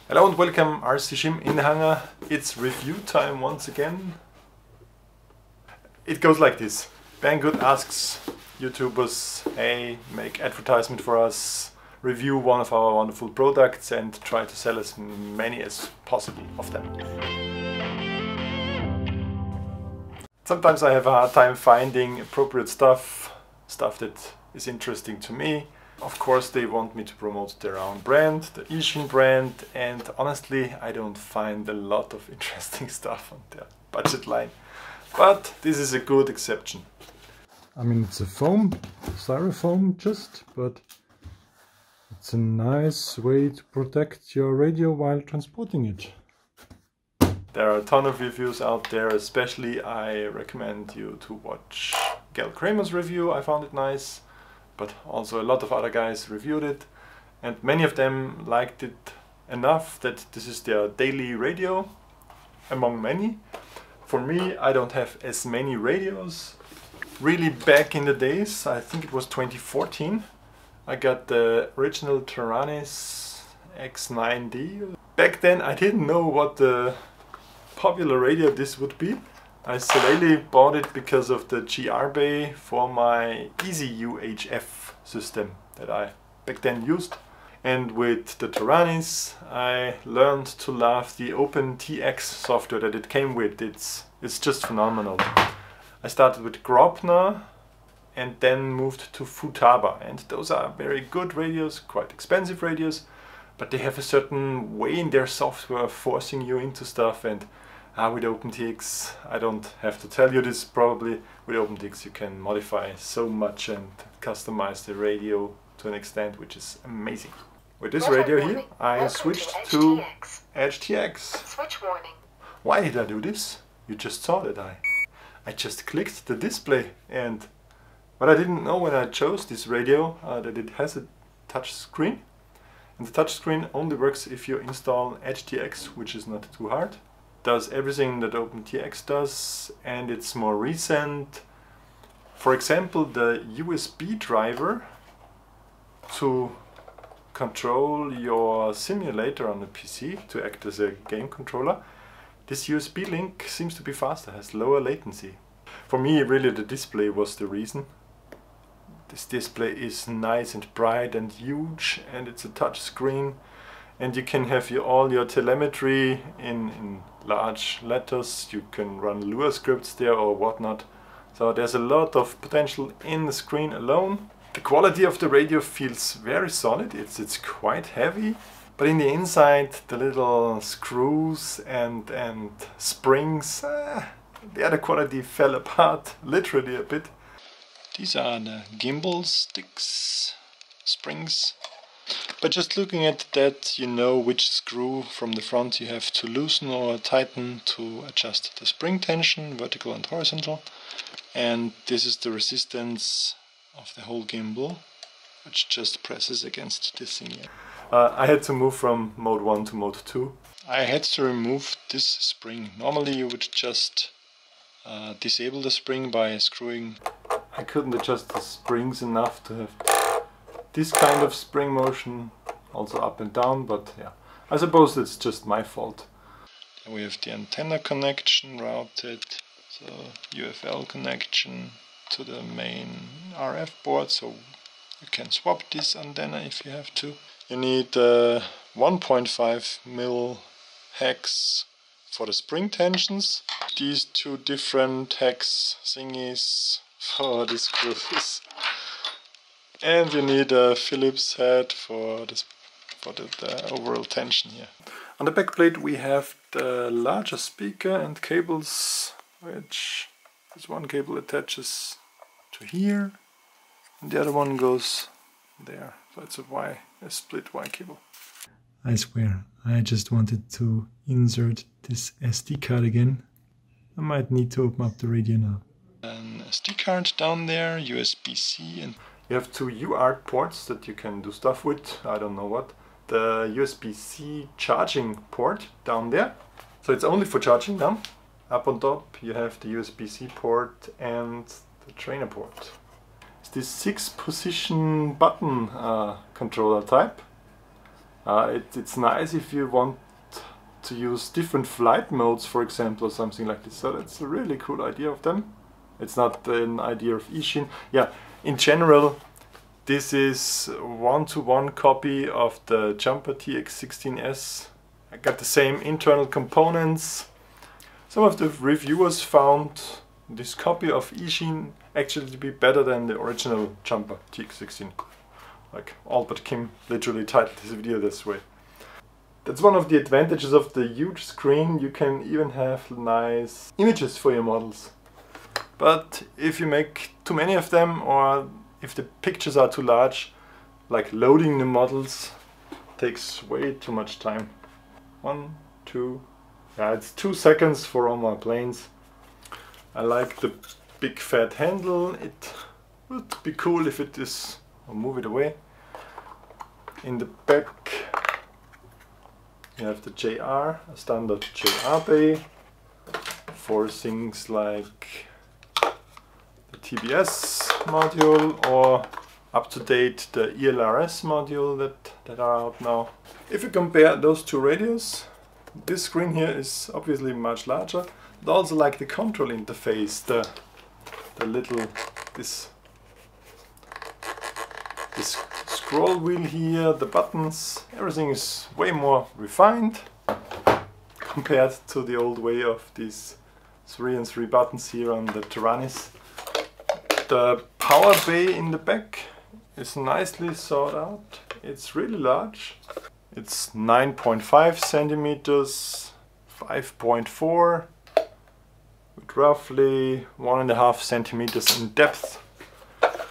Hello and welcome, RCSchim in the hangar. It's review time once again. It goes like this. Banggood asks YouTubers, hey, make advertisement for us, review one of our wonderful products and try to sell as many as possible of them. Sometimes I have a hard time finding appropriate stuff that is interesting to me. Of course they want me to promote their own brand, the eachine brand, and honestly I don't find a lot of interesting stuff on their budget line. But this is a good exception. I mean, it's a foam, styrofoam but it's a nice way to protect your radio while transporting it. There are a ton of reviews out there, especially I recommend you to watch Gal Kramer's review. I found it nice, but also a lot of other guys reviewed it and many of them liked it enough that this is their daily radio among many. For me, I don't have as many radios. Really back in the days, I think it was 2014, I got the original Taranis X9D. Back then I didn't know what the popular radio this would be. I solely bought it because of the GR bay for my easy UHF system that I back then used. And with the Taranis I learned to love the OpenTX software that it came with. It's just phenomenal. I started with Grobner and then moved to Futaba, and those are very good radios, quite expensive radios, but they have a certain way in their software forcing you into stuff. And with OpenTX, I don't have to tell you this probably, with OpenTX you can modify so much and customize the radio to an extent which is amazing. With this radio here, I switched to EdgeTX. Switch warning. Why did I do this? You just saw that I just clicked the display, and but I didn't know when I chose this radio that it has a touch screen. And the touch screen only works if you install EdgeTX, which is not too hard. Does everything that OpenTX does, and it's more recent. For example, the USB driver to control your simulator on the PC, to act as a game controller. This USB link seems to be faster, has lower latency. For me, really the display was the reason. This display is nice and bright and huge, and it's a touch screen, and you can have all your telemetry in large letters. You can run Lua scripts there or whatnot. So there's a lot of potential in the screen alone. The quality of the radio feels very solid. It's quite heavy, but in the inside the little screws and springs, the other quality fell apart literally a bit. These are the gimbal sticks, springs. But just looking at that, you know which screw from the front you have to loosen or tighten to adjust the spring tension, vertical and horizontal. And this is the resistance of the whole gimbal, which just presses against this thing here. I had to move from mode 1 to mode 2. I had to remove this spring. Normally you would just disable the spring by screwing. I couldn't adjust the springs enough to have this kind of spring motion, also up and down, but yeah, I suppose it's just my fault. Then we have the antenna connection routed, so UFL connection to the main RF board, so you can swap this antenna if you have to. You need 1.5mm hex for the spring tensions. These two different hex thingies for the screws. And you need a Phillips head for the overall tension here. On the back plate we have the larger speaker and cables, which this one cable attaches to here and the other one goes there. So it's a split Y cable. I swear, I just wanted to insert this SD card again. I might need to open up the radio now. An SD card down there, USB-C, and you have two UART ports that you can do stuff with, I don't know what. The USB-C charging port down there. So it's only for charging now. Up on top you have the USB-C port and the trainer port. It's this 6-position button controller type. It's nice if you want to use different flight modes, for example, or something like this. So that's a really cool idea of them. It's not an idea of eachine. Yeah, in general, this is one-to-one copy of the jumper TX16s. I got the same internal components. Some of the reviewers found this copy of eachine actually to be better than the original jumper TX16. Like RCSchim literally titled his video this way. That's one of the advantages of the huge screen. You can even have nice images for your models. But if you make too many of them, or if the pictures are too large, like loading the models takes way too much time. 1, 2, yeah, it's 2 seconds for all my planes. I like the big fat handle. It would be cool if it is, I'll move it away. In the back you have the JR, a standard JR bay for things like the TBS module, or up to date the ELRS module that are out now. If you compare those two radios, this screen here is obviously much larger, but also like the control interface, the little this scroll wheel here, the buttons, everything is way more refined compared to the old way of these 3 and 3 buttons here on the Tyrannis. The power bay in the back is nicely thought out. It's really large. It's 9.5 centimeters, 5.4, with roughly 1.5 centimeters in depth.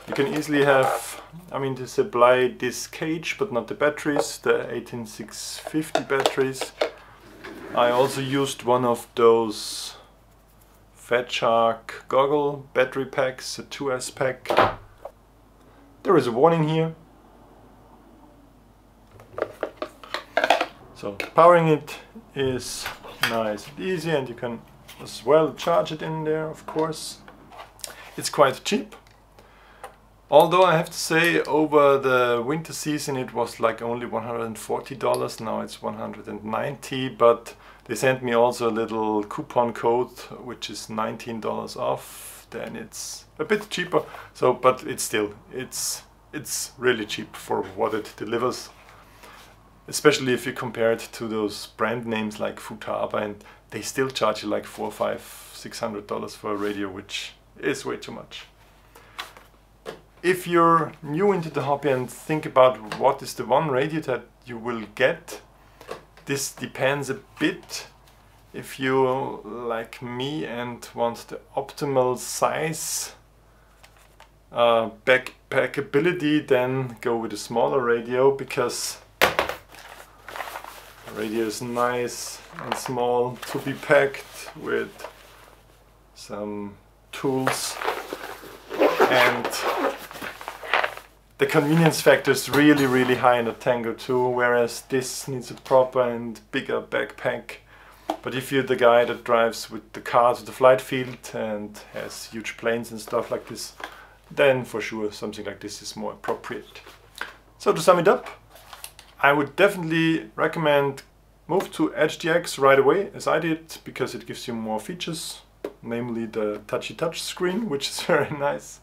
You can easily have, I mean, to supply this cage, but not the batteries, the 18650 batteries. I also used one of those Fat Shark goggle battery packs, a 2S pack. There is a warning here. So powering it is nice and easy, and you can as well charge it in there, of course. It's quite cheap. Although I have to say, over the winter season it was like only $140, now it's $190, but they sent me also a little coupon code which is $19 off, then it's a bit cheaper. So, but it's still, it's really cheap for what it delivers. Especially if you compare it to those brand names like Futaba, and they still charge you like $400, $500, $600 for a radio, which is way too much. If you're new into the hobby and think about what is the one radio that you will get, this depends a bit. If you like me and want the optimal size, backpackability, then go with a smaller radio, because the radio is nice and small to be packed with some tools, and the convenience factor is really high in the Tango 2, whereas this needs a proper and bigger backpack. But if you're the guy that drives with the car to the flight field and has huge planes and stuff like this, then for sure something like this is more appropriate. So to sum it up, I would definitely recommend move to EdgeTX right away, as I did, because it gives you more features, namely the touchy touch screen, which is very nice,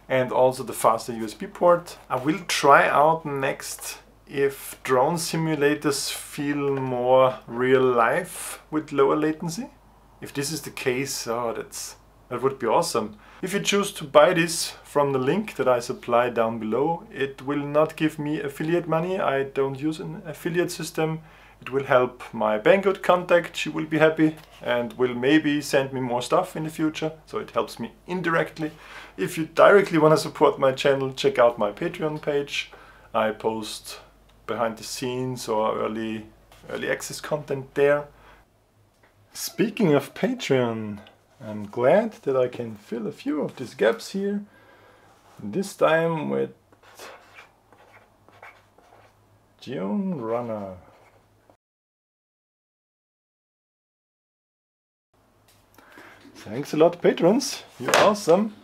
and also the faster USB port. I will try out next if drone simulators feel more real life with lower latency. If this is the case, oh, that would be awesome. If you choose to buy this from the link that I supply down below, it will not give me affiliate money. I don't use an affiliate system. It will help my Banggood contact. She will be happy and will maybe send me more stuff in the future, so it helps me indirectly. If you directly want to support my channel, check out my Patreon page. I post behind the scenes or early access content there. Speaking of Patreon, I'm glad that I can fill a few of these gaps here, this time with June Runner. Thanks a lot, patrons, you're awesome.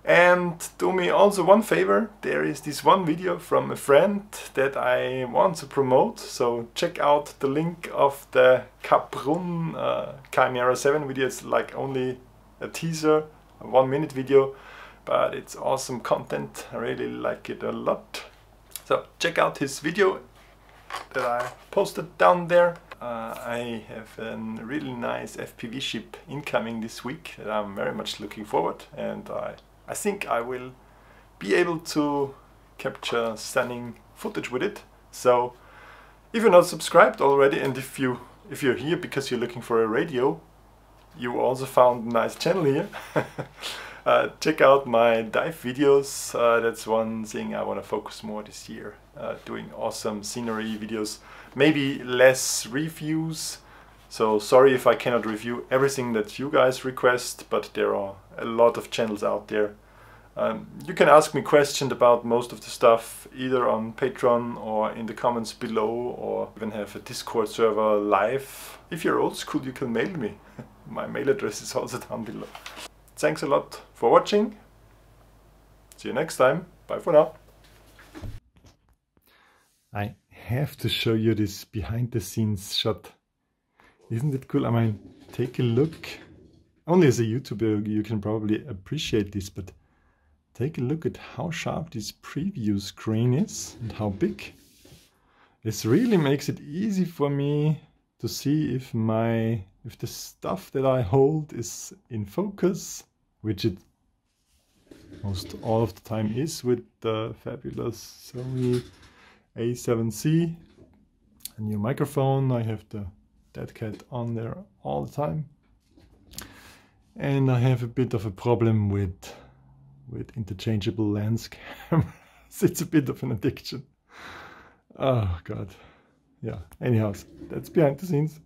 And do me also one favor, there is this one video from a friend that I want to promote, so check out the link of the Caprun Chimera 7 video. It's like only a teaser, a 1-minute video, but it's awesome content. I really like it a lot. So check out his video that I posted down there. I have a really nice FPV ship incoming this week that I'm very much looking forward, and I think I will be able to capture stunning footage with it. So if you're not subscribed already, and if you're here because you're looking for a radio, you also found a nice channel here. Check out my dive videos. That's one thing I want to focus more this year, doing awesome scenery videos, maybe less reviews. So sorry if I cannot review everything that you guys request, but there are a lot of channels out there. You can ask me questions about most of the stuff either on Patreon or in the comments below, or even have a Discord server live. If you're old school, you can mail me. My mail address is also down below. Thanks a lot for watching. See you next time. Bye for now. I have to show you this behind the scenes shot. Isn't it cool? I mean, take a look. Only as a YouTuber you can probably appreciate this, but take a look at how sharp this preview screen is and how big. This really makes it easy for me to see if the stuff that I hold is in focus, which it most all of the time is with the fabulous Sony A7c. A new microphone. I have the Dead Cat on there all the time. And I have a bit of a problem with interchangeable lens cameras. It's a bit of an addiction. Oh God. Yeah, anyhow, that's behind the scenes.